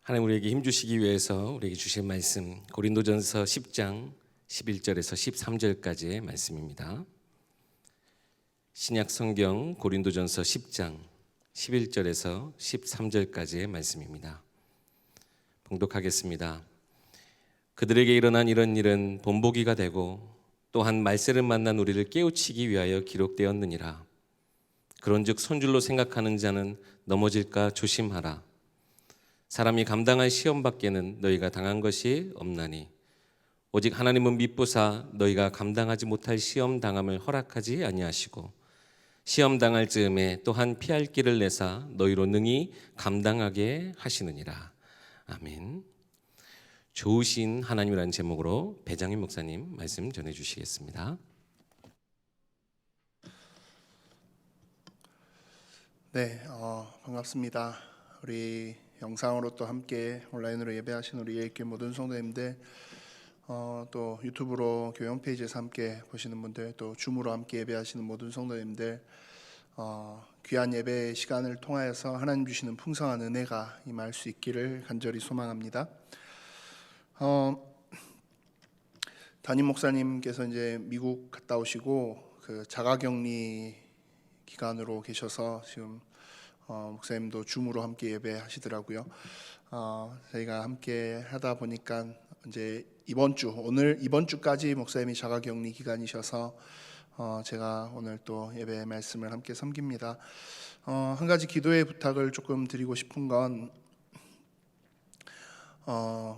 하나님 우리에게 힘주시기 위해서 우리에게 주신 말씀 고린도전서 10장 11절에서 13절까지의 말씀입니다. 신약 성경 고린도전서 10장 11절에서 13절까지의 말씀입니다. 봉독하겠습니다. 그들에게 일어난 이런 일은 본보기가 되고 또한 말세를 만난 우리를 깨우치기 위하여 기록되었느니라. 그런즉 손줄로 생각하는 자는 넘어질까 조심하라. 사람이 감당할 시험 밖에는 너희가 당한 것이 없나니 오직 하나님은 미쁘사 너희가 감당하지 못할 시험 당함을 허락하지 아니하시고 시험 당할 즈음에 또한 피할 길을 내사 너희로 능히 감당하게 하시느니라. 아멘. 좋으신 하나님이라는 제목으로 배장인 목사님 말씀 전해주시겠습니다. 네, 반갑습니다. 우리 영상으로 또 함께 온라인으로 예배하신 우리 예일교회 모든 성도님들, 또 유튜브로 교회 홈페이지에서 함께 보시는 분들, 또 줌으로 함께 예배하시는 모든 성도님들, 귀한 예배 시간을 통하여서 하나님 주시는 풍성한 은혜가 임할 수 있기를 간절히 소망합니다. 담임 목사님께서 이제 미국 갔다 오시고 그 자가격리 기간으로 계셔서 지금 목사님도 줌으로 함께 예배하시더라고요. 저희가 함께 하다 보니까 이제 이번 주까지 목사님이 자가격리 기간이셔서 제가 오늘 또 예배 말씀을 함께 섬깁니다. 한 가지 기도의 부탁을 조금 드리고 싶은 건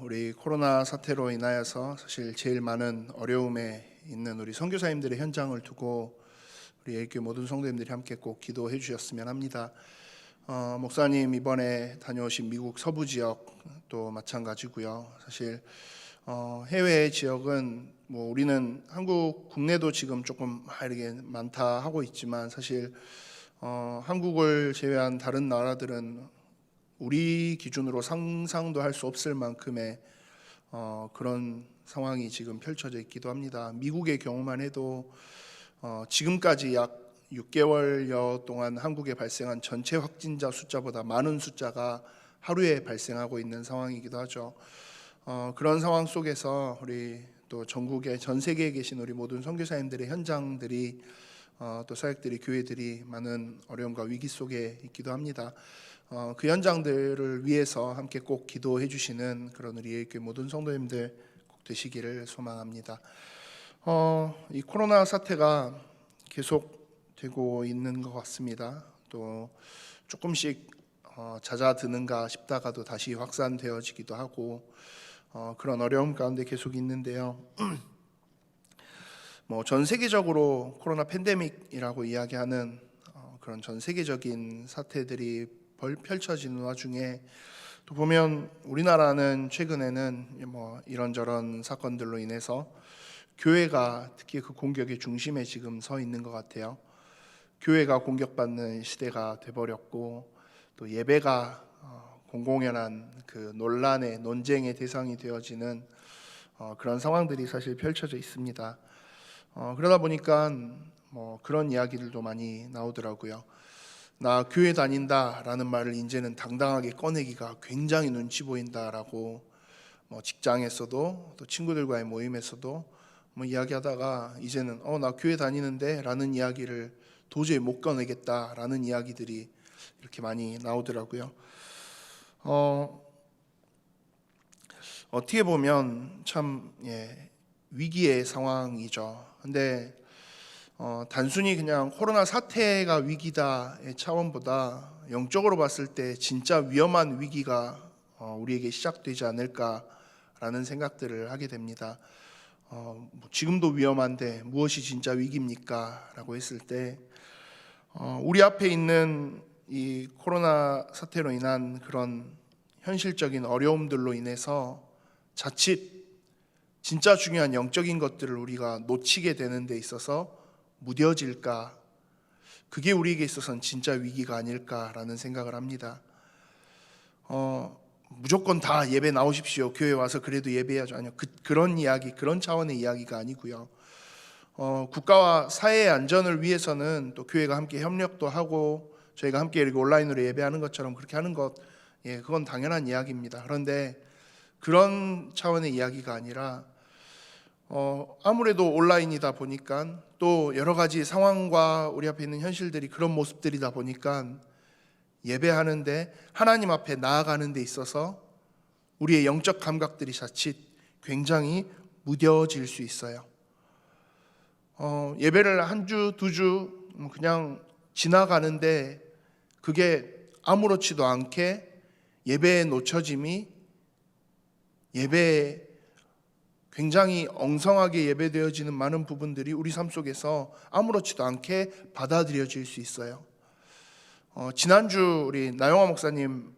우리 코로나 사태로 인하여서 사실 제일 많은 어려움에 있는 우리 선교사님들의 현장을 두고 우리 예일교회 모든 성도님들이 함께 꼭 기도해 주셨으면 합니다. 목사님 이번에 다녀오신 미국 서부 지역도 마찬가지고요. 사실 해외 지역은 뭐 우리는 한국 국내도 지금 조금 이렇게 많다 하고 있지만 사실 한국을 제외한 다른 나라들은 우리 기준으로 상상도 할 수 없을 만큼의 그런 상황이 지금 펼쳐져 있기도 합니다. 미국의 경우만 해도 지금까지 약 6개월여 동안 한국에 발생한 전체 확진자 숫자보다 많은 숫자가 하루에 발생하고 있는 상황이기도 하죠. 그런 상황 속에서 우리 또 전국에 전 세계에 계신 우리 모든 선교사님들의 현장들이 또 사역들이 교회들이 많은 어려움과 위기 속에 있기도 합니다. 그 현장들을 위해서 함께 꼭 기도해 주시는 그런 우리 예일교회 모든 성도님들 꼭 되시기를 소망합니다. 이 코로나 사태가 계속 되고 있는 것 같습니다. 또 조금씩 잦아드는가 싶다가도 다시 확산되어지기도 하고 그런 어려움 가운데 계속 있는데요. 뭐 전 세계적으로 코로나 팬데믹이라고 이야기하는 그런 전 세계적인 사태들이 펼쳐지는 와중에 또 보면 우리나라는 최근에는 뭐 이런저런 사건들로 인해서 교회가 특히 그 공격의 중심에 지금 서 있는 것 같아요. 교회가 공격받는 시대가 돼버렸고 또 예배가 공공연한 그 논란의 논쟁의 대상이 되어지는 그런 상황들이 사실 펼쳐져 있습니다. 그러다 보니까 뭐 그런 이야기들도 많이 나오더라고요. 나 교회 다닌다라는 말을 이제는 당당하게 꺼내기가 굉장히 눈치 보인다라고 뭐 직장에서도 또 친구들과의 모임에서도 뭐 이야기하다가 이제는 나 교회 다니는데 라는 이야기를 도저히 못 꺼내겠다라는 이야기들이 이렇게 많이 나오더라고요. 어떻게 보면 참 위기의 상황이죠. 근데 단순히 그냥 코로나 사태가 위기다의 차원보다 영적으로 봤을 때 진짜 위험한 위기가 우리에게 시작되지 않을까라는 생각들을 하게 됩니다. 지금도 위험한데 무엇이 진짜 위기입니까? 라고 했을 때 우리 앞에 있는 이 코로나 사태로 인한 그런 현실적인 어려움들로 인해서 자칫 진짜 중요한 영적인 것들을 우리가 놓치게 되는 데 있어서 무뎌질까? 그게 우리에게 있어서는 진짜 위기가 아닐까라는 생각을 합니다. 무조건 다 예배 나오십시오. 교회 와서 그래도 예배해야죠. 아니요. 그런 이야기, 그런 차원의 이야기가 아니고요. 국가와 사회의 안전을 위해서는 또 교회가 함께 협력도 하고 저희가 함께 이렇게 온라인으로 예배하는 것처럼 그렇게 하는 것 예, 그건 당연한 이야기입니다. 그런데 그런 차원의 이야기가 아니라 아무래도 온라인이다 보니까 또 여러 가지 상황과 우리 앞에 있는 현실들이 그런 모습들이다 보니까 예배하는데 하나님 앞에 나아가는 데 있어서 우리의 영적 감각들이 자칫 굉장히 무뎌질 수 있어요. 예배를 한 주, 두 주 그냥 지나가는데 그게 아무렇지도 않게 예배에 놓쳐짐이 예배에 굉장히 엉성하게 예배되어지는 많은 부분들이 우리 삶 속에서 아무렇지도 않게 받아들여질 수 있어요. 지난주 우리 나영화 목사님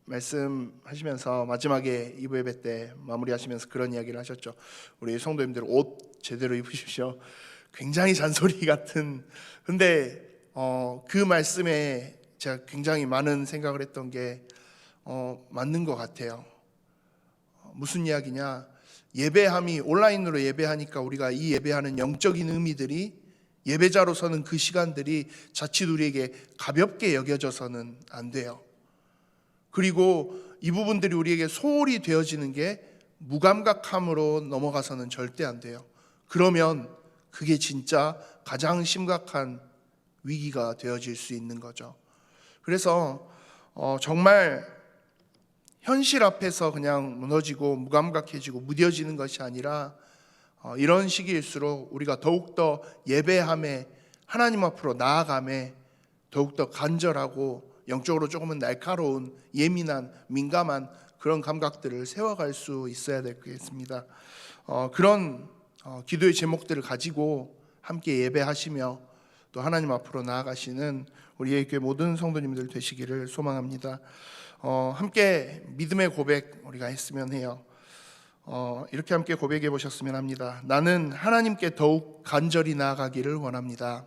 말씀하시면서 마지막에 2부 예배 때 마무리하시면서 그런 이야기를 하셨죠. 우리 성도님들 옷 제대로 입으십시오. 굉장히 잔소리 같은. 근데 그 말씀에 제가 굉장히 많은 생각을 했던 게 맞는 것 같아요. 무슨 이야기냐? 예배함이 온라인으로 예배하니까 우리가 이 예배하는 영적인 의미들이 예배자로서는 그 시간들이 자칫 우리에게 가볍게 여겨져서는 안 돼요. 그리고 이 부분들이 우리에게 소홀히 되어지는 게 무감각함으로 넘어가서는 절대 안 돼요. 그러면 그게 진짜 가장 심각한 위기가 되어질 수 있는 거죠. 그래서 정말 현실 앞에서 그냥 무너지고 무감각해지고 무뎌지는 것이 아니라 이런 시기일수록 우리가 더욱더 예배함에 하나님 앞으로 나아감에 더욱더 간절하고 영적으로 조금은 날카로운 예민한 민감한 그런 감각들을 세워갈 수 있어야 되겠습니다. 그런 기도의 제목들을 가지고 함께 예배하시며 또 하나님 앞으로 나아가시는 우리 교회 모든 성도님들 되시기를 소망합니다. 함께 믿음의 고백 우리가 했으면 해요. 이렇게 함께 고백해 보셨으면 합니다. 나는 하나님께 더욱 간절히 나아가기를 원합니다.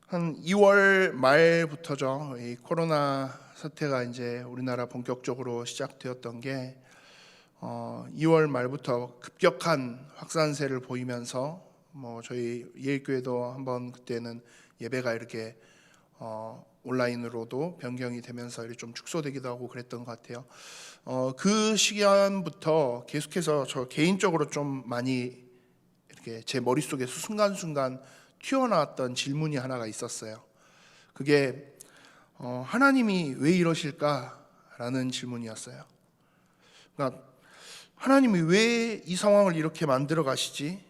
한 2월 말부터죠. 이 코로나 사태가 이제 우리나라 본격적으로 시작되었던 게 2월 말부터 급격한 확산세를 보이면서 저희 예일교회도 한번 그때는 예배가 이렇게 온라인으로도 변경이 되면서 이렇게 좀 축소되기도 하고 그랬던 것 같아요. 그 시간부터 계속해서 저 개인적으로 좀 많이 이렇게 제 머릿속에서 순간순간 튀어나왔던 질문이 하나가 있었어요. 그게 하나님이 왜 이러실까라는 질문이었어요. 그러니까 하나님이 왜 이 상황을 이렇게 만들어 가시지?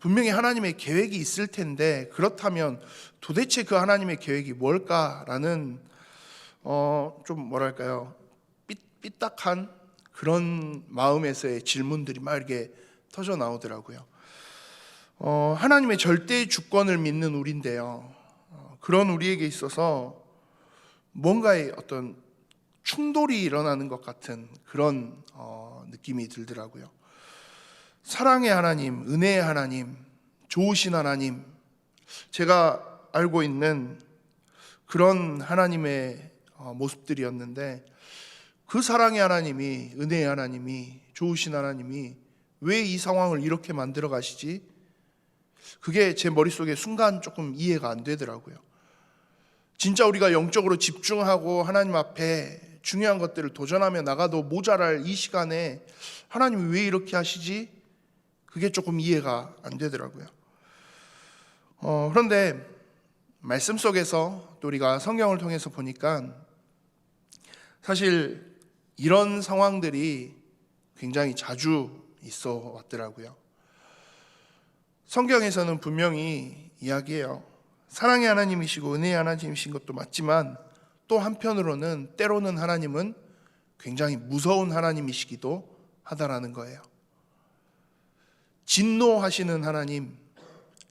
분명히 하나님의 계획이 있을 텐데 그렇다면 도대체 그 하나님의 계획이 뭘까라는 좀 뭐랄까요, 삐딱한 그런 마음에서의 질문들이 막 이렇게 터져 나오더라고요. 하나님의 절대의 주권을 믿는 우리인데요. 그런 우리에게 있어서 뭔가의 어떤 충돌이 일어나는 것 같은 그런 느낌이 들더라고요. 사랑의 하나님, 은혜의 하나님, 좋으신 하나님, 제가 알고 있는 그런 하나님의 모습들이었는데 그 사랑의 하나님이, 은혜의 하나님이, 좋으신 하나님이 왜 이 상황을 이렇게 만들어 가시지? 그게 제 머릿속에 순간 조금 이해가 안 되더라고요. 진짜 우리가 영적으로 집중하고 하나님 앞에 중요한 것들을 도전하며 나가도 모자랄 이 시간에 하나님이 왜 이렇게 하시지? 그게 조금 이해가 안 되더라고요. 그런데 말씀 속에서 또 우리가 성경을 통해서 보니까 사실 이런 상황들이 굉장히 자주 있어 왔더라고요. 성경에서는 분명히 이야기해요. 사랑의 하나님이시고 은혜의 하나님이신 것도 맞지만 또 한편으로는 때로는 하나님은 굉장히 무서운 하나님이시기도 하다라는 거예요. 진노하시는 하나님,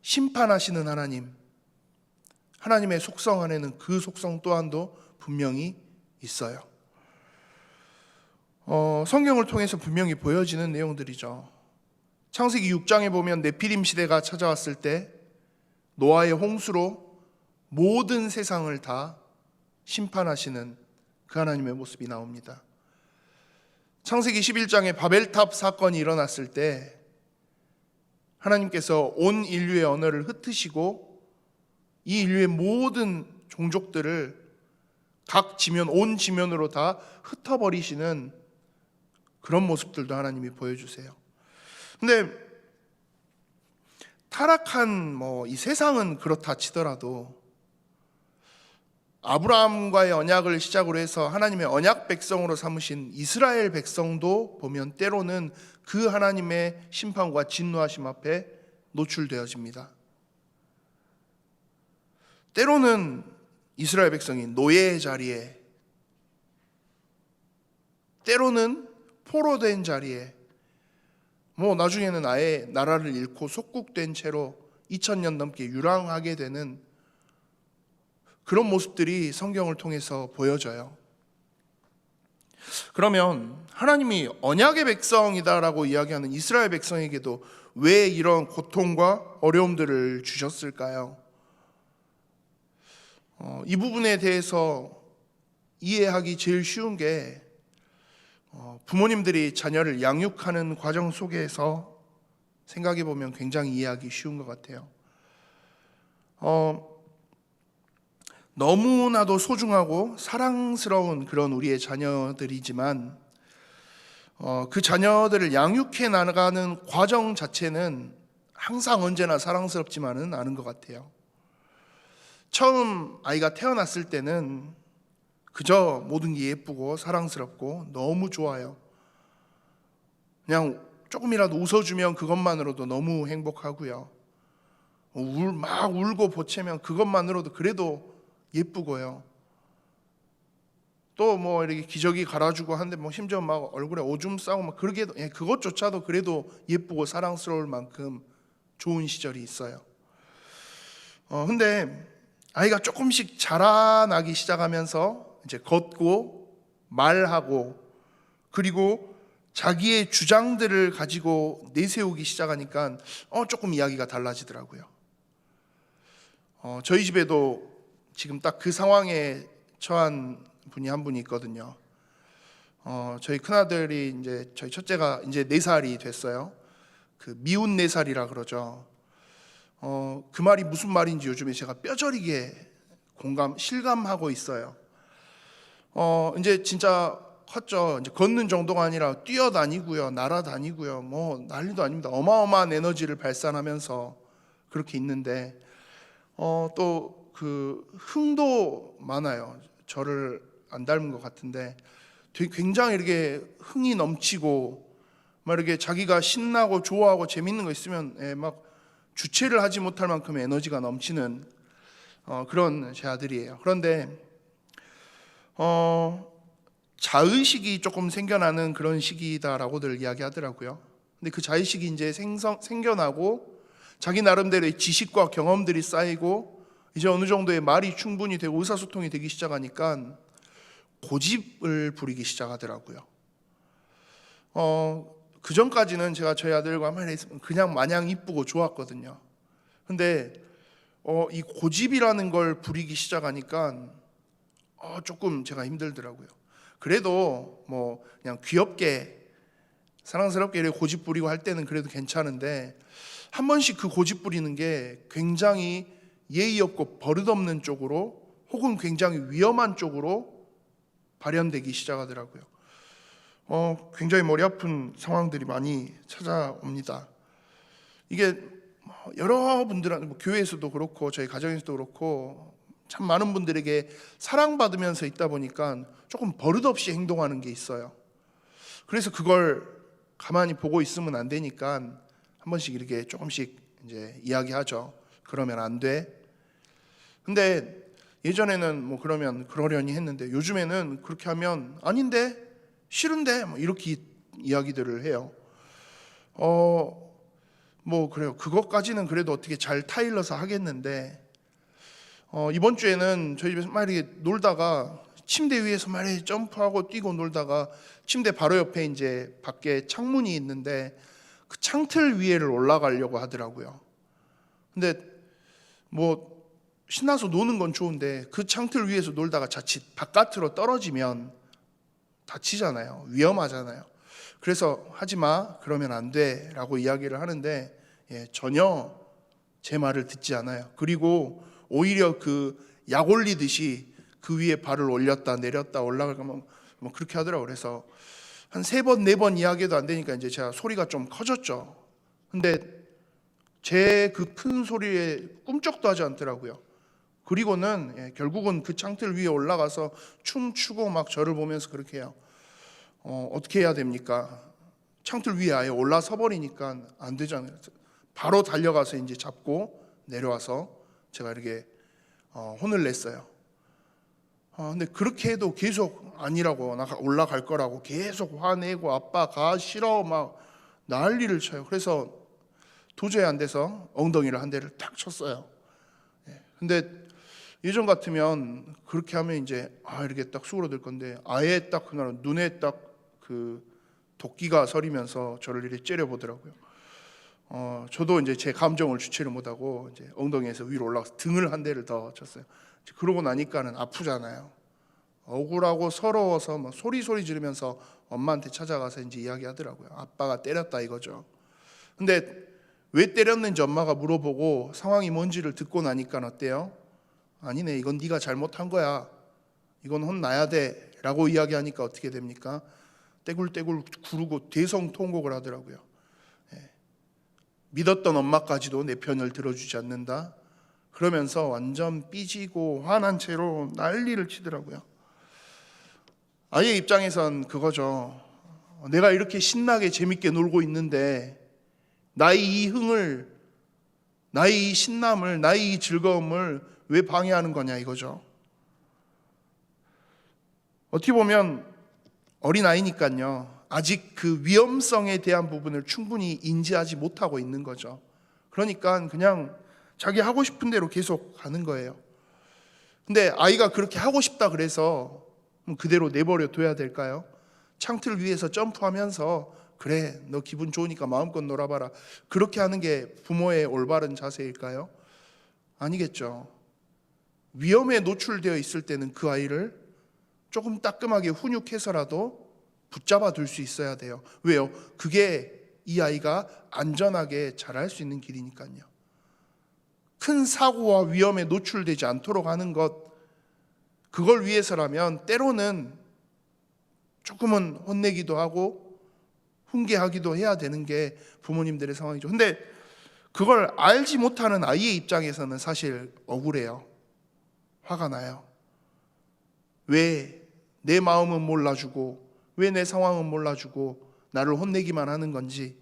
심판하시는 하나님, 하나님의 속성 안에는 그 속성 또한도 분명히 있어요. 성경을 통해서 분명히 보여지는 내용들이죠. 창세기 6장에 보면 네피림 시대가 찾아왔을 때 노아의 홍수로 모든 세상을 다 심판하시는 그 하나님의 모습이 나옵니다. 창세기 11장에 바벨탑 사건이 일어났을 때 하나님께서 온 인류의 언어를 흩으시고 이 인류의 모든 종족들을 각 지면, 온 지면으로 다 흩어버리시는 그런 모습들도 하나님이 보여주세요. 근데 타락한 이 세상은 그렇다 치더라도 아브라함과의 언약을 시작으로 해서 하나님의 언약 백성으로 삼으신 이스라엘 백성도 보면 때로는 그 하나님의 심판과 진노하심 앞에 노출되어집니다. 때로는 이스라엘 백성이 노예의 자리에, 때로는 포로된 자리에, 나중에는 아예 나라를 잃고 속국된 채로 2000년 넘게 유랑하게 되는 그런 모습들이 성경을 통해서 보여져요. 그러면 하나님이 언약의 백성이다라고 이야기하는 이스라엘 백성에게도 왜 이런 고통과 어려움들을 주셨을까요? 이 부분에 대해서 이해하기 제일 쉬운 게 부모님들이 자녀를 양육하는 과정 속에서 생각해 보면 굉장히 이해하기 쉬운 것 같아요. 너무나도 소중하고 사랑스러운 그런 우리의 자녀들이지만 그 자녀들을 양육해 나가는 과정 자체는 항상 언제나 사랑스럽지만은 않은 것 같아요. 처음 아이가 태어났을 때는 그저 모든 게 예쁘고 사랑스럽고 너무 좋아요. 그냥 조금이라도 웃어주면 그것만으로도 너무 행복하고요. 막 울고 보채면 그것만으로도 그래도 예쁘고요. 또 이렇게 기저귀 갈아주고 하는데 심지어 막 얼굴에 오줌 싸고 막 그러게도 그것조차도 그래도 예쁘고 사랑스러울 만큼 좋은 시절이 있어요. 근데 아이가 조금씩 자라나기 시작하면서 이제 걷고 말하고 그리고 자기의 주장들을 가지고 내세우기 시작하니까 조금 이야기가 달라지더라고요. 저희 집에도 지금 딱 그 상황에 처한 분이 한 분이 있거든요. 저희 큰아들이 이제 저희 첫째가 이제 4살이 됐어요. 그 미운 4살이라 그러죠. 그 말이 무슨 말인지 요즘에 제가 뼈저리게 실감하고 있어요. 이제 진짜 컸죠. 이제 걷는 정도가 아니라 뛰어다니고요, 날아다니고요, 난리도 아닙니다. 어마어마한 에너지를 발산하면서 그렇게 있는데, 또 그 흥도 많아요. 저를 안 닮은 것 같은데, 되게 굉장히 이렇게 흥이 넘치고, 막 이렇게 자기가 신나고 좋아하고 재밌는 거 있으면 막 주체를 하지 못할 만큼의 에너지가 넘치는 그런 제 아들이에요. 그런데 자의식이 조금 생겨나는 그런 시기다라고들 이야기하더라고요. 근데 그 자의식이 이제 생겨나고 자기 나름대로의 지식과 경험들이 쌓이고 이제 어느 정도의 말이 충분히 되고 의사소통이 되기 시작하니까 고집을 부리기 시작하더라고요. 그 전까지는 제가 저희 아들과 한마디 했으면 그냥 마냥 이쁘고 좋았거든요. 근데 이 고집이라는 걸 부리기 시작하니까 조금 제가 힘들더라고요. 그래도 그냥 귀엽게 사랑스럽게 이렇게 고집 부리고 할 때는 그래도 괜찮은데 한 번씩 그 고집 부리는 게 굉장히 예의 없고 버릇없는 쪽으로 혹은 굉장히 위험한 쪽으로 발현되기 시작하더라고요. 굉장히 머리 아픈 상황들이 많이 찾아옵니다. 이게 여러 분들한테 교회에서도 그렇고 저희 가정에서도 그렇고 참 많은 분들에게 사랑받으면서 있다 보니까 조금 버릇없이 행동하는 게 있어요. 그래서 그걸 가만히 보고 있으면 안 되니까 한 번씩 이렇게 조금씩 이제 이야기하죠. 그러면 안 돼. 근데 예전에는 그러면 그러려니 했는데 요즘에는 그렇게 하면 아닌데 싫은데 이렇게 이야기들을 해요. 그래요. 그것까지는 그래도 어떻게 잘 타일러서 하겠는데 이번 주에는 저희 집에서 막 이렇게 놀다가 침대 위에서 막 이렇게 점프하고 뛰고 놀다가 침대 바로 옆에 이제 밖에 창문이 있는데 그 창틀 위에를 올라가려고 하더라고요. 근데 신나서 노는 건 좋은데 그 창틀 위에서 놀다가 자칫 바깥으로 떨어지면 다치잖아요. 위험하잖아요. 그래서 하지 마, 그러면 안 돼 라고 이야기를 하는데 전혀 제 말을 듣지 않아요. 그리고 오히려 그 약 올리듯이 그 위에 발을 올렸다 내렸다 올라가면 뭐 그렇게 하더라고요. 그래서 한 3번 4번 이야기도 안 되니까 이제 제가 소리가 좀 커졌죠. 근데 제 그 큰 소리에 꿈쩍도 하지 않더라고요. 그리고는 결국은 그 창틀 위에 올라가서 춤추고 막 저를 보면서 그렇게 해요. 어떻게 해야 됩니까? 창틀 위에 아예 올라서 버리니까 안 되잖아요. 바로 달려가서 이제 잡고 내려와서 제가 이렇게 혼을 냈어요. 근데 그렇게 해도 계속 아니라고, 나 올라갈 거라고 계속 화내고 아빠 가 싫어 막 난리를 쳐요. 그래서 도저히 안 돼서 엉덩이를 한 대를 탁 쳤어요. 근데 예전 같으면 그렇게 하면 이제 이렇게 딱 수그러들 건데 아예 딱 그날 눈에 딱 그 도끼가 서리면서 저를 이렇게 째려보더라고요. 저도 이제 제 감정을 주체를 못하고 이제 엉덩이에서 위로 올라가서 등을 한 대를 더 쳤어요. 그러고 나니까는 아프잖아요. 억울하고 서러워서 막 소리 지르면서 엄마한테 찾아가서 이제 이야기하더라고요. 아빠가 때렸다 이거죠. 근데 왜 때렸는지 엄마가 물어보고 상황이 뭔지를 듣고 나니까 어때요? 아니네, 이건 네가 잘못한 거야. 이건 혼나야 돼 라고 이야기하니까 어떻게 됩니까? 떼굴떼굴 구르고 대성통곡을 하더라고요. 믿었던 엄마까지도 내 편을 들어주지 않는다. 그러면서 완전 삐지고 화난 채로 난리를 치더라고요. 아이의 입장에선 그거죠. 내가 이렇게 신나게 재밌게 놀고 있는데 나의 이 흥을, 나의 이 신남을, 나의 이 즐거움을 왜 방해하는 거냐 이거죠. 어떻게 보면 어린아이니까요, 아직 그 위험성에 대한 부분을 충분히 인지하지 못하고 있는 거죠. 그러니까 그냥 자기 하고 싶은 대로 계속 가는 거예요. 근데 아이가 그렇게 하고 싶다 그래서 그대로 내버려 둬야 될까요? 창틀 위에서 점프하면서 그래 너 기분 좋으니까 마음껏 놀아봐라, 그렇게 하는 게 부모의 올바른 자세일까요? 아니겠죠. 위험에 노출되어 있을 때는 그 아이를 조금 따끔하게 훈육해서라도 붙잡아 둘 수 있어야 돼요. 왜요? 그게 이 아이가 안전하게 자랄 수 있는 길이니까요. 큰 사고와 위험에 노출되지 않도록 하는 것, 그걸 위해서라면 때로는 조금은 혼내기도 하고 훈계하기도 해야 되는 게 부모님들의 상황이죠. 근데 그걸 알지 못하는 아이의 입장에서는 사실 억울해요. 화가 나요. 왜 내 마음은 몰라주고 왜 내 상황은 몰라주고 나를 혼내기만 하는 건지.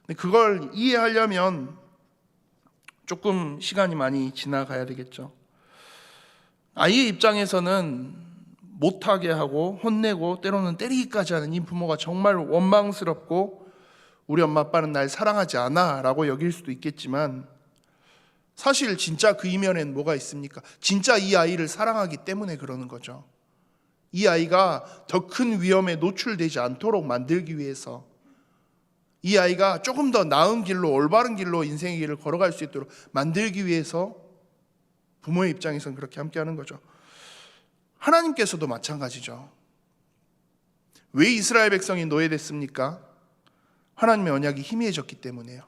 근데 그걸 이해하려면 조금 시간이 많이 지나가야 되겠죠. 아이의 입장에서는 못하게 하고 혼내고 때로는 때리기까지 하는 이 부모가 정말 원망스럽고 우리 엄마 아빠는 날 사랑하지 않아 라고 여길 수도 있겠지만, 사실 진짜 그 이면엔 뭐가 있습니까? 진짜 이 아이를 사랑하기 때문에 그러는 거죠. 이 아이가 더 큰 위험에 노출되지 않도록 만들기 위해서, 이 아이가 조금 더 나은 길로, 올바른 길로 인생의 길을 걸어갈 수 있도록 만들기 위해서 부모의 입장에서는 그렇게 함께하는 거죠. 하나님께서도 마찬가지죠. 왜 이스라엘 백성이 노예됐습니까? 하나님의 언약이 희미해졌기 때문이에요.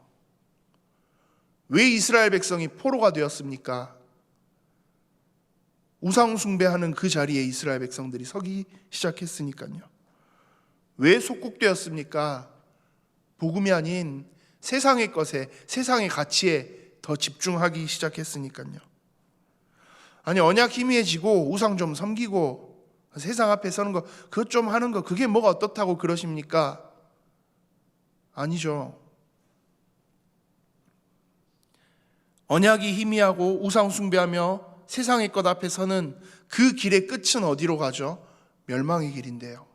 왜 이스라엘 백성이 포로가 되었습니까? 우상 숭배하는 그 자리에 이스라엘 백성들이 서기 시작했으니까요. 왜 속국되었습니까? 복음이 아닌 세상의 것에, 세상의 가치에 더 집중하기 시작했으니까요. 아니, 언약 희미해지고 우상 좀 섬기고 세상 앞에 서는 거, 그것 좀 하는 거, 그게 뭐가 어떻다고 그러십니까? 아니죠. 언약이 희미하고 우상 숭배하며 세상의 것 앞에 서는 그 길의 끝은 어디로 가죠? 멸망의 길인데요.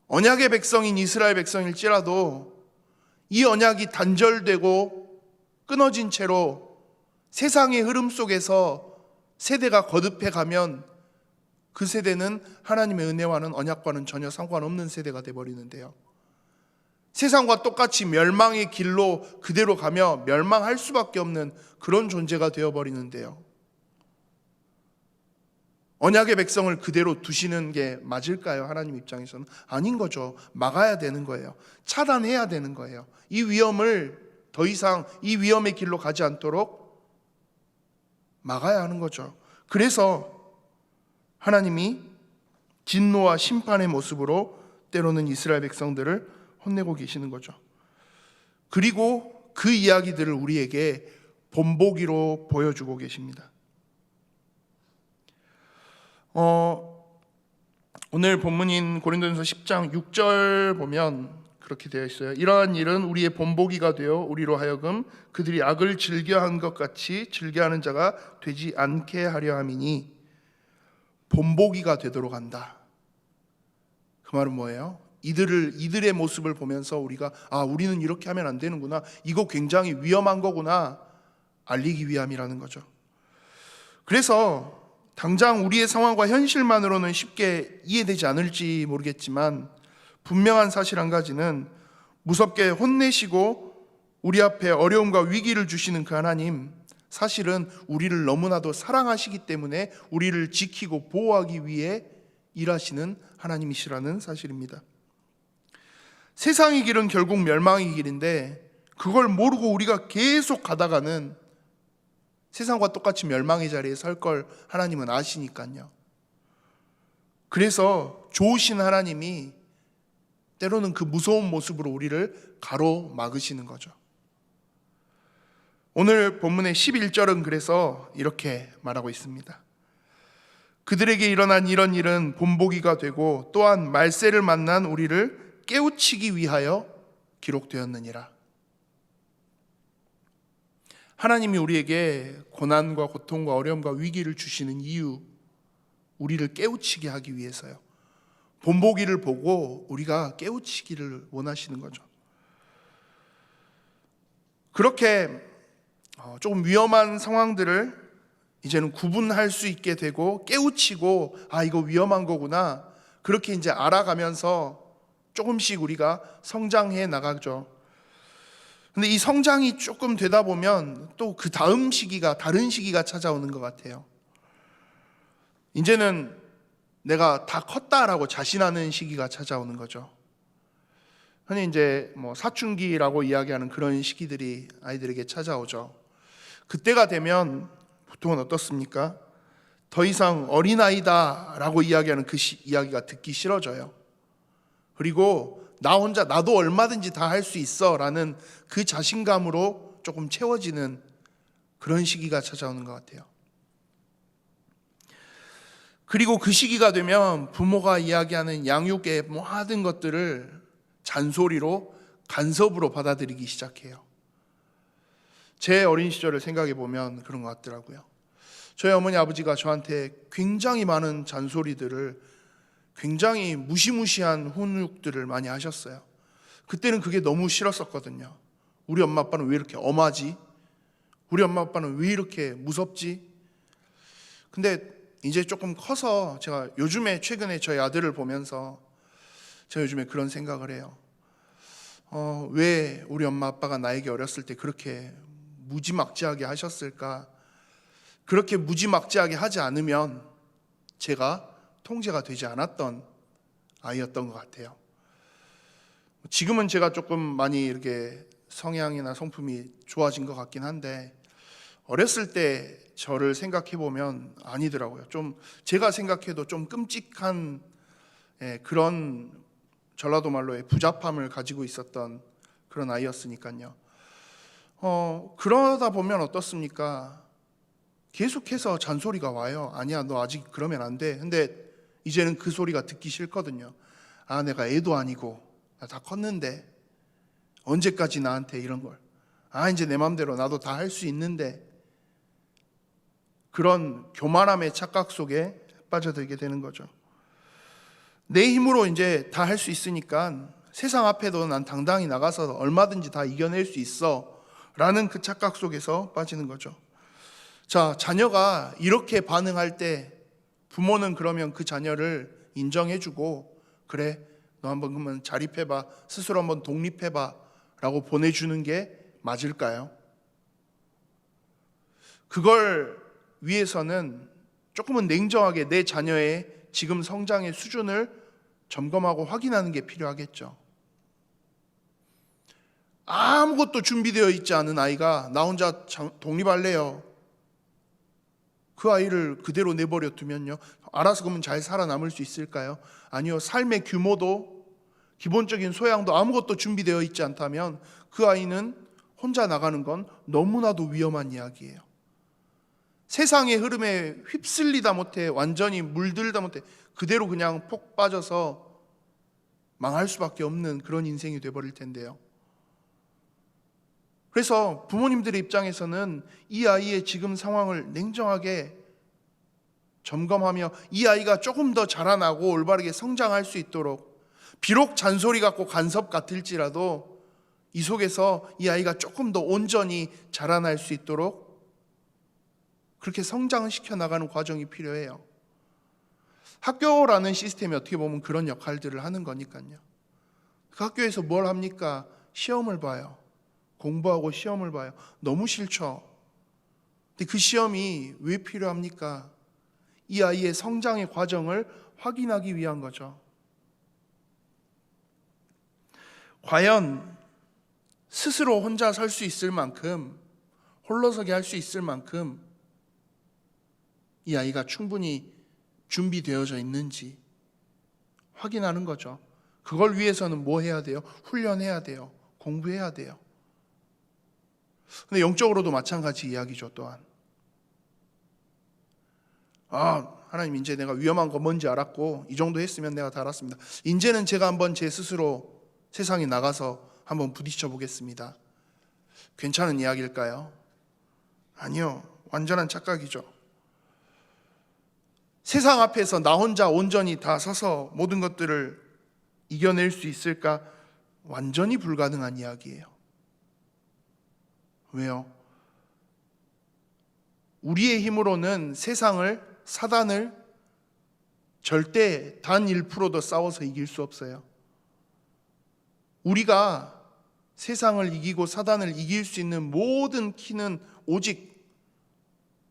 언약의 백성인 이스라엘 백성일지라도 이 언약이 단절되고 끊어진 채로 세상의 흐름 속에서 세대가 거듭해 가면 그 세대는 하나님의 은혜와는, 언약과는 전혀 상관없는 세대가 되어버리는데요. 세상과 똑같이 멸망의 길로 그대로 가며 멸망할 수밖에 없는 그런 존재가 되어버리는데요. 언약의 백성을 그대로 두시는 게 맞을까요? 하나님 입장에서는 아닌 거죠. 막아야 되는 거예요. 차단해야 되는 거예요. 이 위험을 더 이상 이 위험의 길로 가지 않도록 막아야 하는 거죠. 그래서 하나님이 진노와 심판의 모습으로 때로는 이스라엘 백성들을 혼내고 계시는 거죠. 그리고 그 이야기들을 우리에게 본보기로 보여주고 계십니다. 오늘 본문인 고린도전서 10장 6절 보면 그렇게 되어 있어요. 이러한 일은 우리의 본보기가 되어 우리로 하여금 그들이 악을 즐겨한 것 같이 즐겨하는 자가 되지 않게 하려 함이니 본보기가 되도록 한다. 그 말은 뭐예요? 이들의 모습을 보면서 우리가 우리는 이렇게 하면 안 되는구나, 이거 굉장히 위험한 거구나 알리기 위함이라는 거죠. 그래서 당장 우리의 상황과 현실만으로는 쉽게 이해되지 않을지 모르겠지만 분명한 사실 한 가지는 무섭게 혼내시고 우리 앞에 어려움과 위기를 주시는 그 하나님, 사실은 우리를 너무나도 사랑하시기 때문에 우리를 지키고 보호하기 위해 일하시는 하나님이시라는 사실입니다. 세상의 길은 결국 멸망의 길인데 그걸 모르고 우리가 계속 가다가는 세상과 똑같이 멸망의 자리에 설 걸 하나님은 아시니까요. 그래서 좋으신 하나님이 때로는 그 무서운 모습으로 우리를 가로막으시는 거죠. 오늘 본문의 11절은 그래서 이렇게 말하고 있습니다. 그들에게 일어난 이런 일은 본보기가 되고 또한 말세를 만난 우리를 깨우치기 위하여 기록되었느니라. 하나님이 우리에게 고난과 고통과 어려움과 위기를 주시는 이유, 우리를 깨우치게 하기 위해서요. 본보기를 보고 우리가 깨우치기를 원하시는 거죠. 그렇게 조금 위험한 상황들을 이제는 구분할 수 있게 되고 깨우치고 이거 위험한 거구나, 그렇게 이제 알아가면서 조금씩 우리가 성장해 나가죠. 근데 이 성장이 조금 되다 보면 또 그 다음 시기가, 다른 시기가 찾아오는 것 같아요. 이제는 내가 다 컸다라고 자신하는 시기가 찾아오는 거죠. 흔히 이제 사춘기라고 이야기하는 그런 시기들이 아이들에게 찾아오죠. 그때가 되면 보통은 어떻습니까? 더 이상 어린아이다라고 이야기하는 그 이야기가 듣기 싫어져요. 그리고 나 혼자, 나도 얼마든지 다 할 수 있어 라는 그 자신감으로 조금 채워지는 그런 시기가 찾아오는 것 같아요. 그리고 그 시기가 되면 부모가 이야기하는 양육의 모든 것들을 잔소리로, 간섭으로 받아들이기 시작해요. 제 어린 시절을 생각해 보면 그런 것 같더라고요. 저희 어머니 아버지가 저한테 굉장히 많은 잔소리들을, 굉장히 무시무시한 훈육들을 많이 하셨어요. 그때는 그게 너무 싫었었거든요. 우리 엄마 아빠는 왜 이렇게 엄하지? 우리 엄마 아빠는 왜 이렇게 무섭지? 근데 이제 조금 커서 제가 최근에 저희 아들을 보면서 제가 요즘에 그런 생각을 해요. 왜 우리 엄마 아빠가 나에게 어렸을 때 그렇게 무지막지하게 하셨을까? 그렇게 무지막지하게 하지 않으면 제가 통제가 되지 않았던 아이였던 것 같아요. 지금은 제가 조금 많이 이렇게 성향이나 성품이 좋아진 것 같긴 한데 어렸을 때 저를 생각해 보면 아니더라고요. 좀 제가 생각해도 좀 끔찍한 그런 전라도 말로의 부잡함을 가지고 있었던 그런 아이였으니까요. 그러다 보면 어떻습니까? 계속해서 잔소리가 와요. 아니야, 너 아직 그러면 안 돼. 근데 이제는 그 소리가 듣기 싫거든요. 내가 애도 아니고 나 다 컸는데 언제까지 나한테 이런 걸. 이제 내 맘대로 나도 다 할 수 있는데. 그런 교만함의 착각 속에 빠져들게 되는 거죠. 내 힘으로 이제 다 할 수 있으니까 세상 앞에도 난 당당히 나가서 얼마든지 다 이겨낼 수 있어 라는 그 착각 속에서 빠지는 거죠. 자, 자녀가 이렇게 반응할 때 부모는 그러면 그 자녀를 인정해주고, 그래, 너 한번 그러면 자립해봐, 스스로 한번 독립해봐 라고 보내주는 게 맞을까요? 그걸 위해서는 조금은 냉정하게 내 자녀의 지금 성장의 수준을 점검하고 확인하는 게 필요하겠죠. 아무것도 준비되어 있지 않은 아이가 나 혼자 독립할래요. 그 아이를 그대로 내버려 두면요, 알아서 그러면 잘 살아남을 수 있을까요? 아니요. 삶의 규모도 기본적인 소양도 아무것도 준비되어 있지 않다면 그 아이는 혼자 나가는 건 너무나도 위험한 이야기예요. 세상의 흐름에 휩쓸리다 못해, 완전히 물들다 못해 그대로 그냥 폭 빠져서 망할 수밖에 없는 그런 인생이 돼버릴 텐데요. 그래서 부모님들의 입장에서는 이 아이의 지금 상황을 냉정하게 점검하며 이 아이가 조금 더 자라나고 올바르게 성장할 수 있도록, 비록 잔소리 같고 간섭 같을지라도 이 속에서 이 아이가 조금 더 온전히 자라날 수 있도록 그렇게 성장시켜 나가는 과정이 필요해요. 학교라는 시스템이 어떻게 보면 그런 역할들을 하는 거니까요. 그 학교에서 뭘 합니까? 시험을 봐요. 공부하고 시험을 봐요. 너무 싫죠. 근데 그 시험이 왜 필요합니까? 이 아이의 성장의 과정을 확인하기 위한 거죠. 과연 스스로 혼자 설 수 있을 만큼, 홀로서기 할 수 있을 만큼 이 아이가 충분히 준비되어져 있는지 확인하는 거죠. 그걸 위해서는 뭐 해야 돼요? 훈련해야 돼요. 공부해야 돼요. 근데 영적으로도 마찬가지 이야기죠. 또한 하나님, 이제 내가 위험한 거 뭔지 알았고 이 정도 했으면 내가 다 알았습니다. 이제는 제가 한번 제 스스로 세상에 나가서 한번 부딪혀 보겠습니다. 괜찮은 이야기일까요? 아니요. 완전한 착각이죠. 세상 앞에서 나 혼자 온전히 다 서서 모든 것들을 이겨낼 수 있을까? 완전히 불가능한 이야기예요. 왜요? 우리의 힘으로는 세상을, 사단을 절대 단 1%도 싸워서 이길 수 없어요. 우리가 세상을 이기고 사단을 이길 수 있는 모든 키는 오직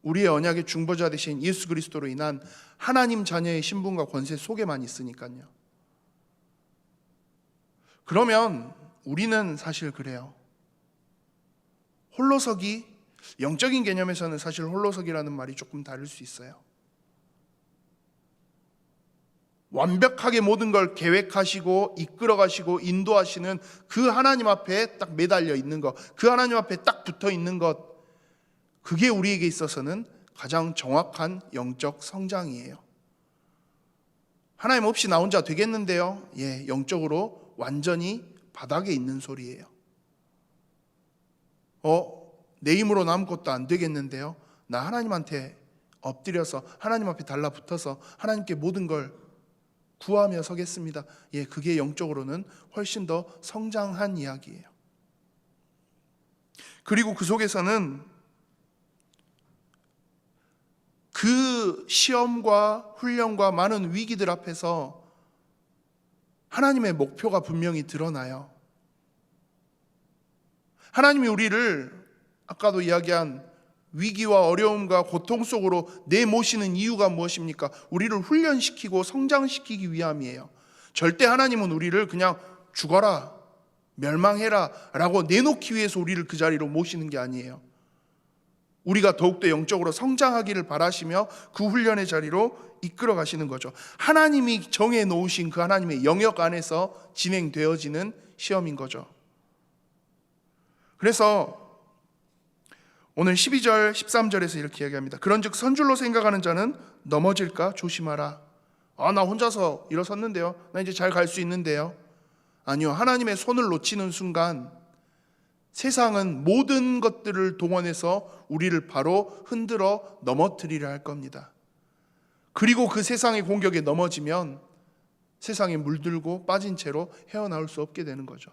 우리의 언약의 중보자 되신 예수 그리스도로 인한 하나님 자녀의 신분과 권세 속에만 있으니까요. 그러면 우리는 사실 그래요. 홀로서기, 영적인 개념에서는 사실 홀로서기라는 말이 조금 다를 수 있어요. 완벽하게 모든 걸 계획하시고 이끌어가시고 인도하시는 그 하나님 앞에 딱 매달려 있는 것, 그 하나님 앞에 딱 붙어 있는 것, 그게 우리에게 있어서는 가장 정확한 영적 성장이에요. 하나님 없이 나 혼자 되겠는데요? 예, 영적으로 완전히 바닥에 있는 소리예요. 내 힘으로 아무것도 안 되겠는데요? 나 하나님한테 엎드려서 하나님 앞에 달라붙어서 하나님께 모든 걸 구하며 서겠습니다. 예, 그게 영적으로는 훨씬 더 성장한 이야기예요. 그리고 그 속에서는 그 시험과 훈련과 많은 위기들 앞에서 하나님의 목표가 분명히 드러나요. 하나님이 우리를 아까도 이야기한 위기와 어려움과 고통 속으로 내모시는 이유가 무엇입니까? 우리를 훈련시키고 성장시키기 위함이에요. 절대 하나님은 우리를 그냥 죽어라, 멸망해라 라고 내놓기 위해서 우리를 그 자리로 모시는 게 아니에요. 우리가 더욱더 영적으로 성장하기를 바라시며 그 훈련의 자리로 이끌어 가시는 거죠. 하나님이 정해 놓으신 그 하나님의 영역 안에서 진행되어지는 시험인 거죠. 그래서 오늘 12절 13절에서 이렇게 이야기합니다. 그런즉 선줄로 생각하는 자는 넘어질까 조심하라. 나 혼자서 일어섰는데요, 나 이제 잘 갈 수 있는데요. 아니요, 하나님의 손을 놓치는 순간 세상은 모든 것들을 동원해서 우리를 바로 흔들어 넘어뜨리려 할 겁니다. 그리고 그 세상의 공격에 넘어지면 세상에 물들고 빠진 채로 헤어나올 수 없게 되는 거죠.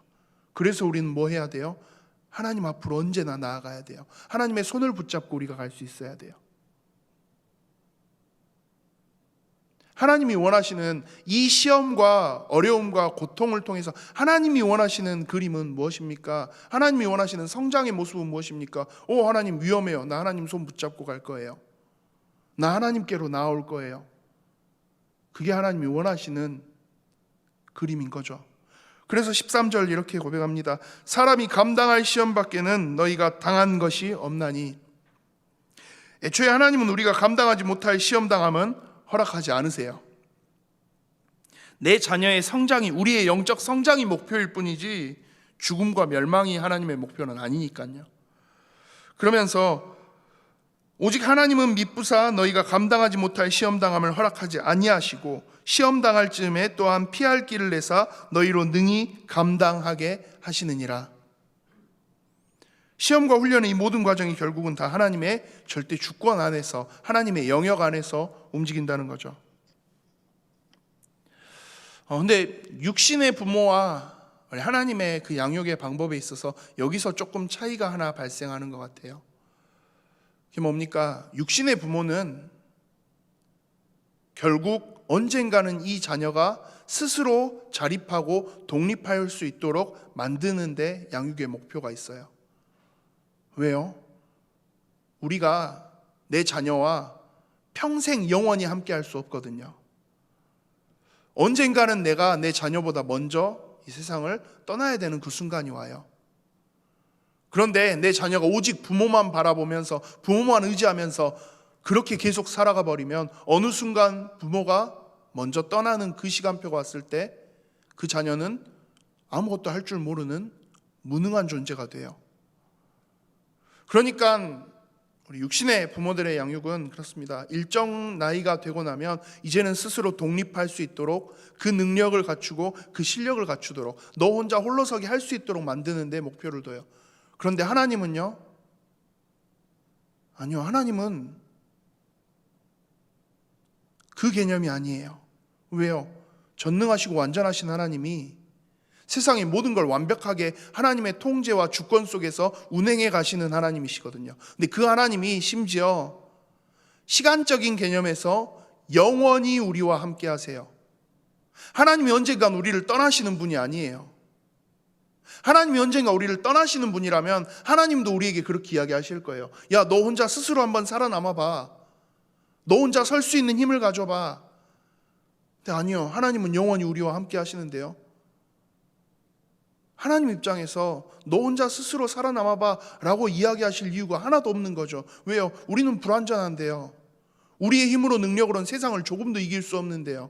그래서 우리는 뭐 해야 돼요? 하나님 앞으로 언제나 나아가야 돼요. 하나님의 손을 붙잡고 우리가 갈 수 있어야 돼요. 하나님이 원하시는 이 시험과 어려움과 고통을 통해서 하나님이 원하시는 그림은 무엇입니까? 하나님이 원하시는 성장의 모습은 무엇입니까? 하나님 위험해요. 나 하나님 손 붙잡고 갈 거예요. 나 하나님께로 나아올 거예요. 그게 하나님이 원하시는 그림인 거죠. 그래서 13절 이렇게 고백합니다. 사람이 감당할 시험 밖에는 너희가 당한 것이 없나니. 애초에 하나님은 우리가 감당하지 못할 시험 당함은 허락하지 않으세요. 내 자녀의 성장이, 우리의 영적 성장이 목표일 뿐이지 죽음과 멸망이 하나님의 목표는 아니니까요. 그러면서 오직 하나님은 미쁘사 너희가 감당하지 못할 시험 당함을 허락하지 아니하시고 시험 당할 즈음에 또한 피할 길을 내사 너희로 능히 감당하게 하시느니라. 시험과 훈련의 이 모든 과정이 결국은 다 하나님의 절대 주권 안에서, 하나님의 영역 안에서 움직인다는 거죠. 근데 육신의 부모와 하나님의 그 양육의 방법에 있어서 여기서 조금 차이가 하나 발생하는 것 같아요. 그게 뭡니까? 육신의 부모는 결국 언젠가는 이 자녀가 스스로 자립하고 독립할 수 있도록 만드는데 양육의 목표가 있어요. 왜요? 우리가 내 자녀와 평생 영원히 함께 할 수 없거든요. 언젠가는 내가 내 자녀보다 먼저 이 세상을 떠나야 되는 그 순간이 와요. 그런데 내 자녀가 오직 부모만 바라보면서, 부모만 의지하면서 그렇게 계속 살아가 버리면 어느 순간 부모가 먼저 떠나는 그 시간표가 왔을 때 그 자녀는 아무것도 할 줄 모르는 무능한 존재가 돼요. 그러니까 우리 육신의 부모들의 양육은 그렇습니다. 일정 나이가 되고 나면 이제는 스스로 독립할 수 있도록 그 능력을 갖추고 그 실력을 갖추도록, 너 혼자 홀로서기 할 수 있도록 만드는 데 목표를 둬요. 그런데 하나님은요? 아니요, 하나님은 그 개념이 아니에요. 왜요? 전능하시고 완전하신 하나님이 세상의 모든 걸 완벽하게 하나님의 통제와 주권 속에서 운행해 가시는 하나님이시거든요. 근데 그 하나님이 심지어 시간적인 개념에서 영원히 우리와 함께 하세요. 하나님이 언젠간 우리를 떠나시는 분이 아니에요. 하나님이 언젠가 우리를 떠나시는 분이라면 하나님도 우리에게 그렇게 이야기하실 거예요. 야, 너 혼자 스스로 한번 살아남아 봐. 너 혼자 설 수 있는 힘을 가져봐. 근데 아니요, 하나님은 영원히 우리와 함께 하시는데요. 하나님 입장에서 너 혼자 스스로 살아남아봐 라고 이야기하실 이유가 하나도 없는 거죠. 왜요? 우리는 불완전한데요. 우리의 힘으로 능력으로는 세상을 조금도 이길 수 없는데요.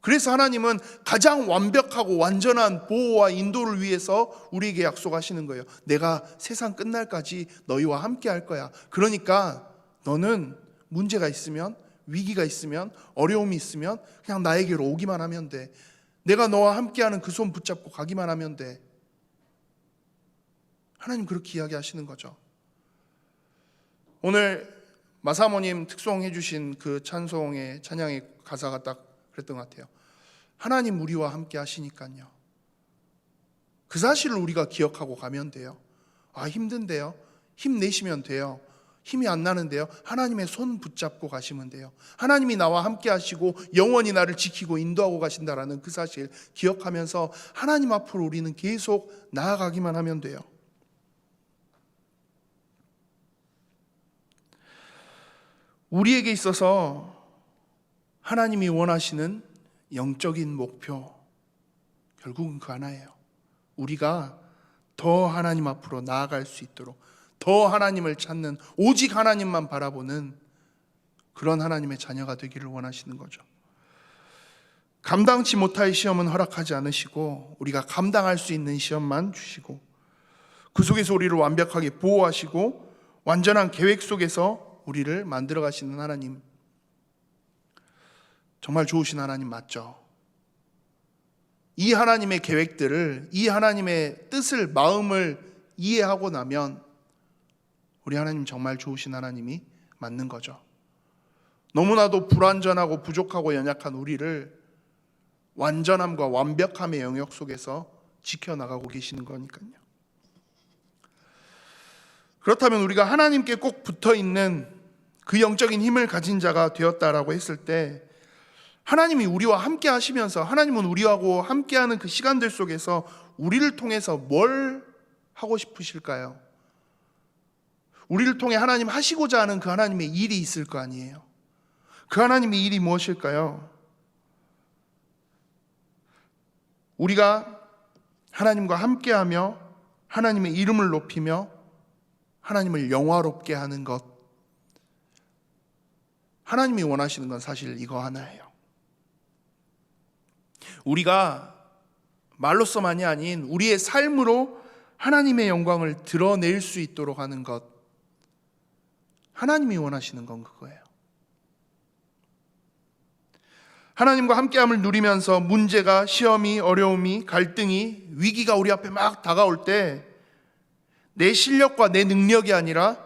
그래서 하나님은 가장 완벽하고 완전한 보호와 인도를 위해서 우리에게 약속하시는 거예요. 내가 세상 끝날까지 너희와 함께 할 거야. 그러니까 너는 문제가 있으면, 위기가 있으면, 어려움이 있으면 그냥 나에게로 오기만 하면 돼. 내가 너와 함께하는 그 손 붙잡고 가기만 하면 돼. 하나님 그렇게 이야기하시는 거죠. 오늘 마사모님 특송해 주신 그 찬송의 찬양의 가사가 딱 그랬던 것 같아요. 하나님 우리와 함께 하시니까요. 그 사실을 우리가 기억하고 가면 돼요. 아, 힘든데요. 힘내시면 돼요. 힘이 안 나는데요. 하나님의 손 붙잡고 가시면 돼요. 하나님이 나와 함께 하시고 영원히 나를 지키고 인도하고 가신다라는 그 사실 기억하면서 하나님 앞으로 우리는 계속 나아가기만 하면 돼요. 우리에게 있어서 하나님이 원하시는 영적인 목표, 결국은 그 하나예요. 우리가 더 하나님 앞으로 나아갈 수 있도록, 더 하나님을 찾는, 오직 하나님만 바라보는 그런 하나님의 자녀가 되기를 원하시는 거죠. 감당치 못할 시험은 허락하지 않으시고 우리가 감당할 수 있는 시험만 주시고 그 속에서 우리를 완벽하게 보호하시고 완전한 계획 속에서 우리를 만들어 가시는 하나님, 정말 좋으신 하나님 맞죠? 이 하나님의 계획들을, 이 하나님의 뜻을, 마음을 이해하고 나면 우리 하나님 정말 좋으신 하나님이 맞는 거죠. 너무나도 불완전하고 부족하고 연약한 우리를 완전함과 완벽함의 영역 속에서 지켜나가고 계시는 거니까요. 그렇다면 우리가 하나님께 꼭 붙어있는 그 영적인 힘을 가진 자가 되었다라고 했을 때 하나님이 우리와 함께 하시면서, 하나님은 우리하고 함께하는 그 시간들 속에서 우리를 통해서 뭘 하고 싶으실까요? 우리를 통해 하나님 하시고자 하는 그 하나님의 일이 있을 거 아니에요. 그 하나님의 일이 무엇일까요? 우리가 하나님과 함께하며 하나님의 이름을 높이며 하나님을 영화롭게 하는 것, 하나님이 원하시는 건 사실 이거 하나예요. 우리가 말로서만이 아닌 우리의 삶으로 하나님의 영광을 드러낼 수 있도록 하는 것, 하나님이 원하시는 건 그거예요. 하나님과 함께함을 누리면서 문제가, 시험이, 어려움이, 갈등이, 위기가 우리 앞에 막 다가올 때 내 실력과 내 능력이 아니라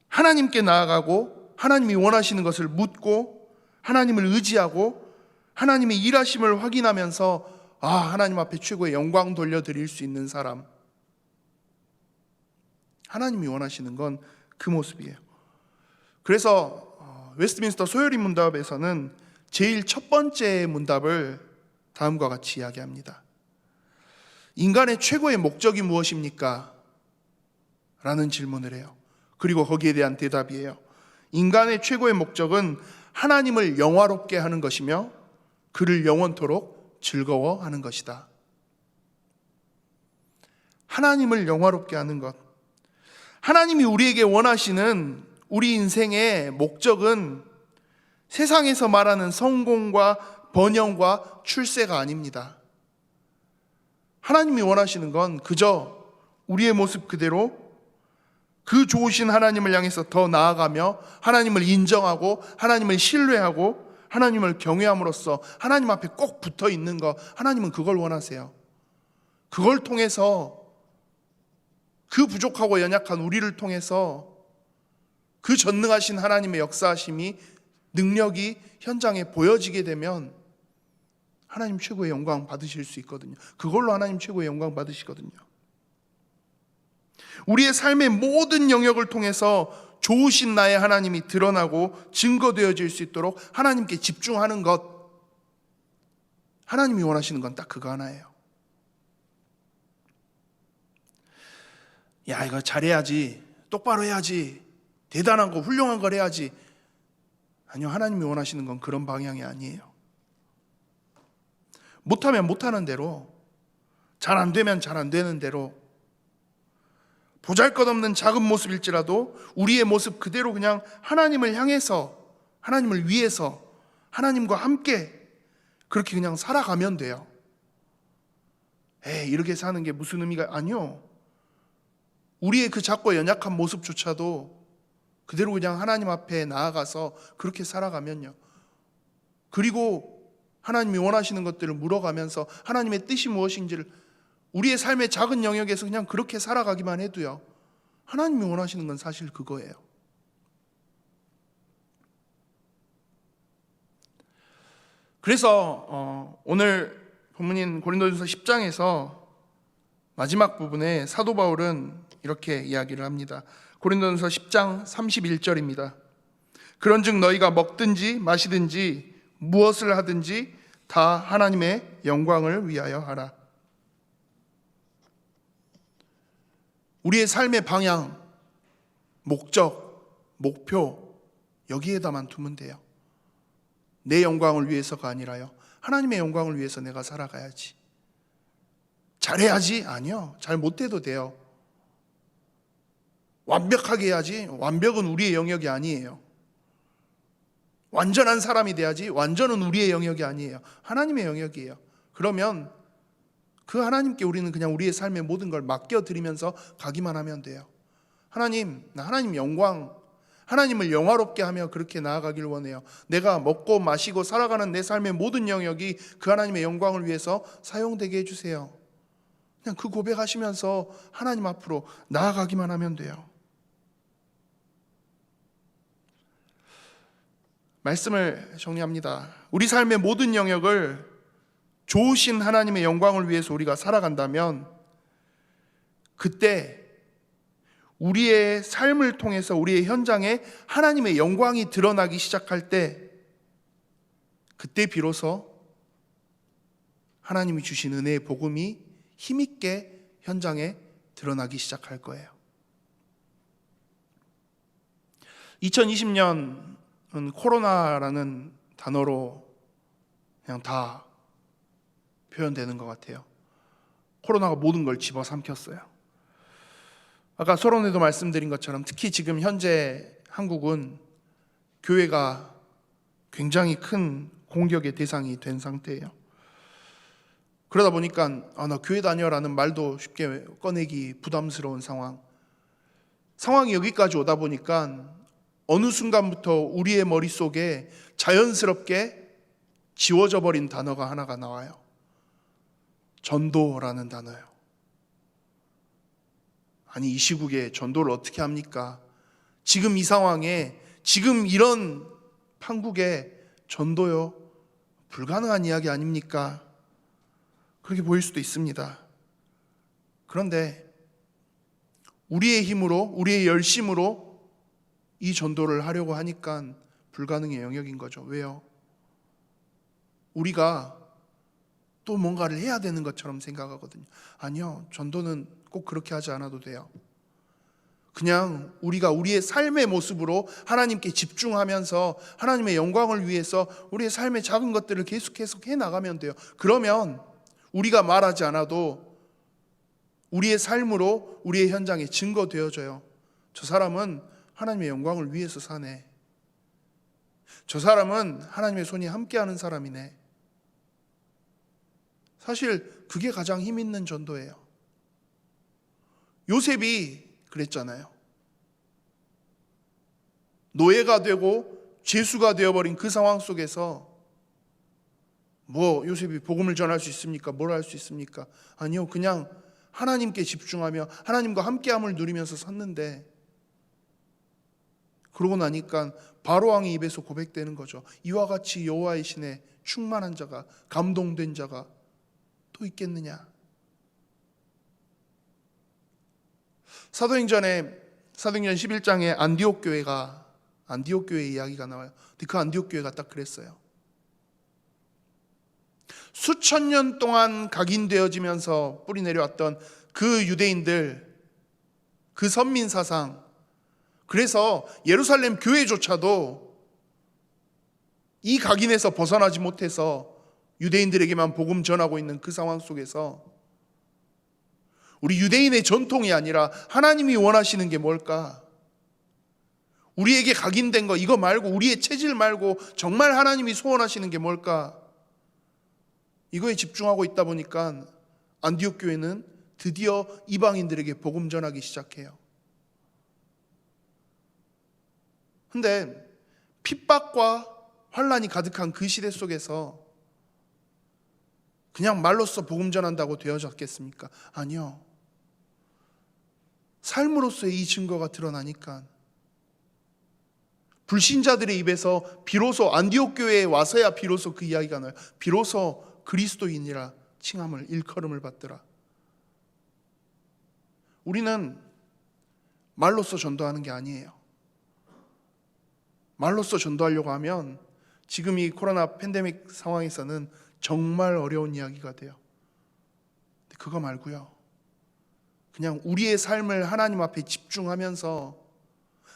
하나님께 나아가고 하나님이 원하시는 것을 묻고 하나님을 의지하고 하나님의 일하심을 확인하면서 하나님 앞에 최고의 영광 돌려드릴 수 있는 사람, 하나님이 원하시는 건 그 모습이에요. 그래서 웨스트민스터 소요리 문답에서는 제일 첫 번째 문답을 다음과 같이 이야기합니다. 인간의 최고의 목적이 무엇입니까? 라는 질문을 해요. 그리고 거기에 대한 대답이에요. 인간의 최고의 목적은 하나님을 영화롭게 하는 것이며 그를 영원토록 즐거워하는 것이다. 하나님을 영화롭게 하는 것. 하나님이 우리에게 원하시는 우리 인생의 목적은 세상에서 말하는 성공과 번영과 출세가 아닙니다. 하나님이 원하시는 건 그저 우리의 모습 그대로 그 좋으신 하나님을 향해서 더 나아가며 하나님을 인정하고 하나님을 신뢰하고 하나님을 경외함으로써 하나님 앞에 꼭 붙어 있는 것, 하나님은 그걸 원하세요. 그걸 통해서 그 부족하고 연약한 우리를 통해서 그 전능하신 하나님의 역사하심이, 능력이 현장에 보여지게 되면 하나님 최고의 영광 받으실 수 있거든요. 그걸로 하나님 최고의 영광 받으시거든요. 우리의 삶의 모든 영역을 통해서 좋으신 나의 하나님이 드러나고 증거되어질 수 있도록 하나님께 집중하는 것, 하나님이 원하시는 건 딱 그거 하나예요. 야, 이거 잘해야지, 똑바로 해야지, 대단한 거, 훌륭한 걸 해야지. 아니요, 하나님이 원하시는 건 그런 방향이 아니에요. 못하면 못하는 대로, 잘 안 되면 잘 안 되는 대로, 보잘것없는 작은 모습일지라도 우리의 모습 그대로 그냥 하나님을 향해서, 하나님을 위해서, 하나님과 함께 그렇게 그냥 살아가면 돼요. 이렇게 사는 게 무슨 의미가? 아니요. 우리의 그 작고 연약한 모습조차도 그대로 그냥 하나님 앞에 나아가서 그렇게 살아가면요. 그리고 하나님이 원하시는 것들을 물어가면서 하나님의 뜻이 무엇인지를 우리의 삶의 작은 영역에서 그냥 그렇게 살아가기만 해도요, 하나님이 원하시는 건 사실 그거예요. 그래서 오늘 본문인 고린도전서 10장에서 마지막 부분에 사도 바울은 이렇게 이야기를 합니다. 고린도전서 10장 31절입니다. 그런즉 너희가 먹든지 마시든지 무엇을 하든지 다 하나님의 영광을 위하여 하라. 우리의 삶의 방향, 목적, 목표, 여기에다만 두면 돼요. 내 영광을 위해서가 아니라요, 하나님의 영광을 위해서 내가 살아가야지. 잘해야지? 아니요, 잘 못해도 돼요. 완벽하게 해야지? 완벽은 우리의 영역이 아니에요. 완전한 사람이 돼야지? 완전은 우리의 영역이 아니에요. 하나님의 영역이에요. 그러면 그 하나님께 우리는 그냥 우리의 삶의 모든 걸 맡겨드리면서 가기만 하면 돼요. 하나님, 나 하나님 영광, 하나님을 영화롭게 하며 그렇게 나아가길 원해요. 내가 먹고 마시고 살아가는 내 삶의 모든 영역이 그 하나님의 영광을 위해서 사용되게 해주세요. 그냥 그 고백하시면서 하나님 앞으로 나아가기만 하면 돼요. 말씀을 정리합니다. 우리 삶의 모든 영역을 좋으신 하나님의 영광을 위해서 우리가 살아간다면 그때 우리의 삶을 통해서 우리의 현장에 하나님의 영광이 드러나기 시작할 때, 그때 비로소 하나님이 주신 은혜의 복음이 힘있게 현장에 드러나기 시작할 거예요. 2020년은 코로나라는 단어로 그냥 다 표현되는 것 같아요. 코로나가 모든 걸 집어삼켰어요. 아까 서론에도 말씀드린 것처럼 특히 지금 현재 한국은 교회가 굉장히 큰 공격의 대상이 된 상태예요. 그러다 보니까 나 교회 다녀라는 말도 쉽게 꺼내기 부담스러운 상황이 여기까지 오다 보니까 어느 순간부터 우리의 머릿속에 자연스럽게 지워져 버린 단어가 하나가 나와요. 전도라는 단어예요. 아니, 이 시국에 전도를 어떻게 합니까? 지금 이 상황에, 지금 이런 판국에 전도요? 불가능한 이야기 아닙니까? 그렇게 보일 수도 있습니다. 그런데 우리의 힘으로, 우리의 열심으로 이 전도를 하려고 하니까 불가능의 영역인 거죠. 왜요? 우리가 또 뭔가를 해야 되는 것처럼 생각하거든요. 아니요, 전도는 꼭 그렇게 하지 않아도 돼요. 그냥 우리가 우리의 삶의 모습으로 하나님께 집중하면서 하나님의 영광을 위해서 우리의 삶의 작은 것들을 계속 해나가면 돼요. 그러면 우리가 말하지 않아도 우리의 삶으로 우리의 현장에 증거되어져요. 저 사람은 하나님의 영광을 위해서 사네. 저 사람은 하나님의 손이 함께하는 사람이네. 사실 그게 가장 힘 있는 전도예요. 요셉이 그랬잖아요. 노예가 되고 죄수가 되어버린 그 상황 속에서 요셉이 복음을 전할 수 있습니까? 뭘 할 수 있습니까? 아니요, 그냥 하나님께 집중하며 하나님과 함께함을 누리면서 섰는데, 그러고 나니까 바로왕의 입에서 고백되는 거죠. 이와 같이 여호와의 신에 충만한 자가, 감동된 자가 또 있겠느냐? 사도행전 11장에 안디옥 교회 이야기가 나와요. 근데 그 안디옥 교회가 딱 그랬어요. 수천 년 동안 각인되어지면서 뿌리 내려왔던 그 유대인들, 그 선민 사상, 그래서 예루살렘 교회조차도 이 각인에서 벗어나지 못해서 유대인들에게만 복음 전하고 있는 그 상황 속에서 우리 유대인의 전통이 아니라 하나님이 원하시는 게 뭘까? 우리에게 각인된 거 이거 말고, 우리의 체질 말고 정말 하나님이 소원하시는 게 뭘까? 이거에 집중하고 있다 보니까 안디옥 교회는 드디어 이방인들에게 복음 전하기 시작해요. 근데 핍박과 환난이 가득한 그 시대 속에서 그냥 말로써 복음 전한다고 되어졌겠습니까? 아니요. 삶으로서의 이 증거가 드러나니까 불신자들의 입에서 비로소 안디옥 교회에 와서야 비로소 그 이야기가 나요. 비로소 그리스도인이라 칭함을, 일컬음을 받더라. 우리는 말로써 전도하는 게 아니에요. 말로써 전도하려고 하면 지금 이 코로나 팬데믹 상황에서는 정말 어려운 이야기가 돼요. 그거 말고요, 그냥 우리의 삶을 하나님 앞에 집중하면서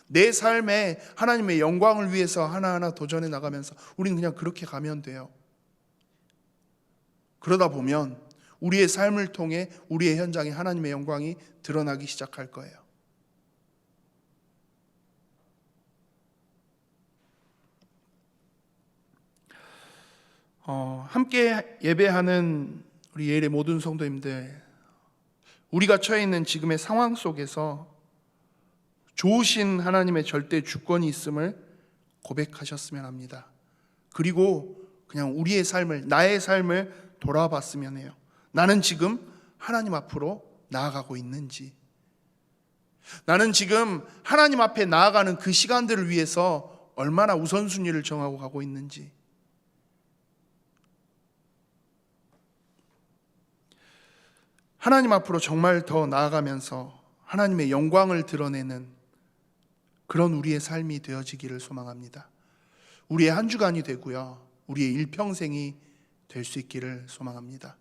내 삶에 하나님의 영광을 위해서 하나하나 도전해 나가면서 우리는 그냥 그렇게 가면 돼요. 그러다 보면 우리의 삶을 통해 우리의 현장에 하나님의 영광이 드러나기 시작할 거예요. 함께 예배하는 우리 예일의 모든 성도님들, 우리가 처해 있는 지금의 상황 속에서 좋으신 하나님의 절대 주권이 있음을 고백하셨으면 합니다. 그리고 그냥 우리의 삶을, 나의 삶을 돌아봤으면 해요. 나는 지금 하나님 앞으로 나아가고 있는지, 나는 지금 하나님 앞에 나아가는 그 시간들을 위해서 얼마나 우선순위를 정하고 가고 있는지, 하나님 앞으로 정말 더 나아가면서 하나님의 영광을 드러내는 그런 우리의 삶이 되어지기를 소망합니다. 우리의 한 주간이 되고요, 우리의 일평생이 될 수 있기를 소망합니다.